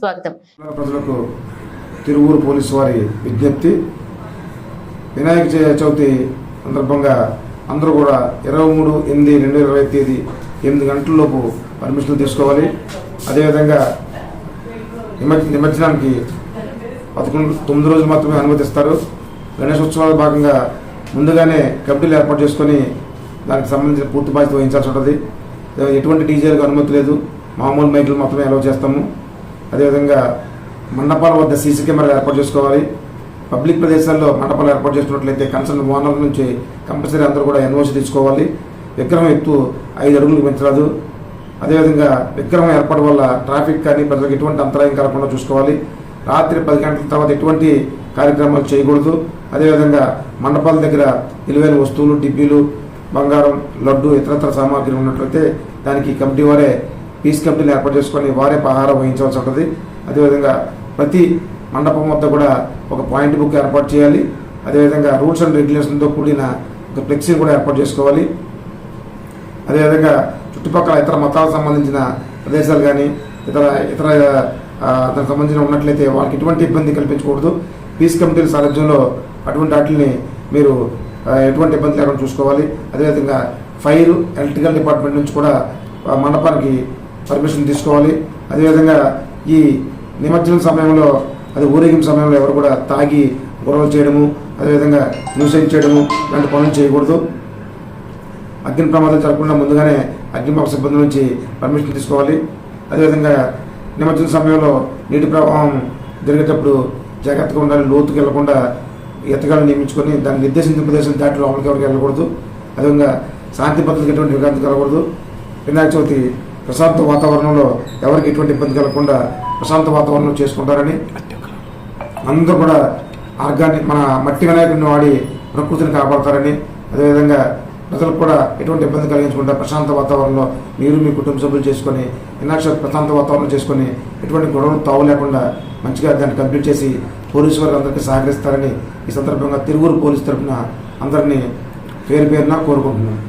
స్వాగతం. ప్రజలకు తిరువూరు పోలీసు వారి విజ్ఞప్తి, వినాయక చవితి సందర్భంగా అందరూ కూడా 23/8/2020 తేదీ 8 గంటలలోపు పర్మిషన్లు తీసుకోవాలి. అదేవిధంగా నిమజ్జనానికి 9 రోజులు మాత్రమే అనుమతిస్తారు. గణేశోత్సవాల భాగంగా ముందుగానే కమిటీలు ఏర్పాటు చేసుకొని దానికి సంబంధించిన పూర్తి బాధ్యత వహించాల్సి ఉంటుంది. ఎటువంటి డీజేలకు అనుమతి లేదు, మామూలు మైకులు మాత్రమే అలౌ చేస్తాము. అదేవిధంగా మండపాల వద్ద సీసీ కెమెరాలు ఏర్పాటు చేసుకోవాలి. పబ్లిక్ ప్రదేశాల్లో మండపాలు ఏర్పాటు చేసుకున్నట్లయితే కన్సర్న్ ఓనర్ల నుంచి కంపల్సరీ అందరూ కూడా ఎన్ఓసి తీసుకోవాలి. విగ్రహం ఎత్తు 5 అడుగులకు పెంచరాదు. అదేవిధంగా విగ్రహం ఏర్పడడం వల్ల ట్రాఫిక్ కానీ ప్రజలకు ఎటువంటి అంతరాయం కలగకుండా చూసుకోవాలి. రాత్రి 10 గంటల తర్వాత ఎటువంటి కార్యక్రమాలు చేయకూడదు. అదేవిధంగా మండపాల దగ్గర విలువైన వస్తువులు, డిబ్బీలు, బంగారం, లడ్డు, ఇతరత్ర సామాగ్రి ఉన్నట్లయితే దానికి కమిటీ వారే పీస్ కమిటీలు ఏర్పాటు చేసుకొని వారే పహారా వహించవలసి ఉంటుంది. అదేవిధంగా ప్రతి మండపం వద్ద కూడా ఒక పాయింట్ బుక్ ఏర్పాటు చేయాలి. అదేవిధంగా రూల్స్ అండ్ రెగ్యులేషన్తో కూడిన ఒక ఫ్లెక్సీని కూడా ఏర్పాటు చేసుకోవాలి. అదేవిధంగా చుట్టుపక్కల ఇతర మతాలకు సంబంధించిన ప్రదేశాలు కానీ ఇతర దానికి సంబంధించిన ఉన్నట్లయితే వాళ్ళకి ఎటువంటి ఇబ్బంది కల్పించకూడదు. పీస్ కమిటీల సారథ్యంలో అటువంటి వాటిని మీరు ఎటువంటి ఇబ్బంది లేకుండా చూసుకోవాలి. అదేవిధంగా ఫైర్, ఎలక్ట్రికల్ డిపార్ట్మెంట్ నుంచి కూడా మండపానికి పర్మిషన్ తీసుకోవాలి. అదేవిధంగా ఈ నిమజ్జనం సమయంలో, అది ఊరేగింపు సమయంలో ఎవరు కూడా తాగి గొడవలు చేయడము, అదేవిధంగా న్యూసెన్స్ చేయడము ఇలాంటి పనులు చేయకూడదు. అగ్ని ప్రమాదాలు జరగకుండా ముందుగానే అగ్నిమాపక సిబ్బంది నుంచి పర్మిషన్ తీసుకోవాలి. అదేవిధంగా నిమజ్జన సమయంలో నీటి ప్రవాహం జరిగేటప్పుడు జాగ్రత్తగా ఉండాలి. లోతుకు వెళ్లకుండా ఎత్తగాలను నియమించుకొని దాన్ని నిర్దేశించిన ప్రదేశం దాటి లోపలికి ఎవరికి వెళ్ళకూడదు. అదేవిధంగా శాంతి భద్రతకు ఎటువంటి విఘాతం కలగకూడదు. వినాయక చవితి ప్రశాంత వాతావరణంలో ఎవరికి ఎటువంటి ఇబ్బంది కలగకుండా ప్రశాంత వాతావరణం చేసుకుంటారని, అందరూ కూడా ఆర్గానిక్ మన మట్టి వినాయకుడిని వాడి ప్రకృతిని కాపాడతారని, అదేవిధంగా ప్రజలకు కూడా ఎటువంటి ఇబ్బంది కలిగించకుండా ప్రశాంత వాతావరణంలో మీరు మీ కుటుంబ సభ్యులు చేసుకొని వినాయక ప్రశాంత వాతావరణం చేసుకొని ఎటువంటి గొడవలు తావు లేకుండా మంచిగా దాన్ని కంప్లీట్ చేసి పోలీసు వారికి అందరికీ సహకరిస్తారని ఈ సందర్భంగా తిరువూరు పోలీసు తరఫున అందరినీ పేరు పేరున కోరుకుంటున్నాను.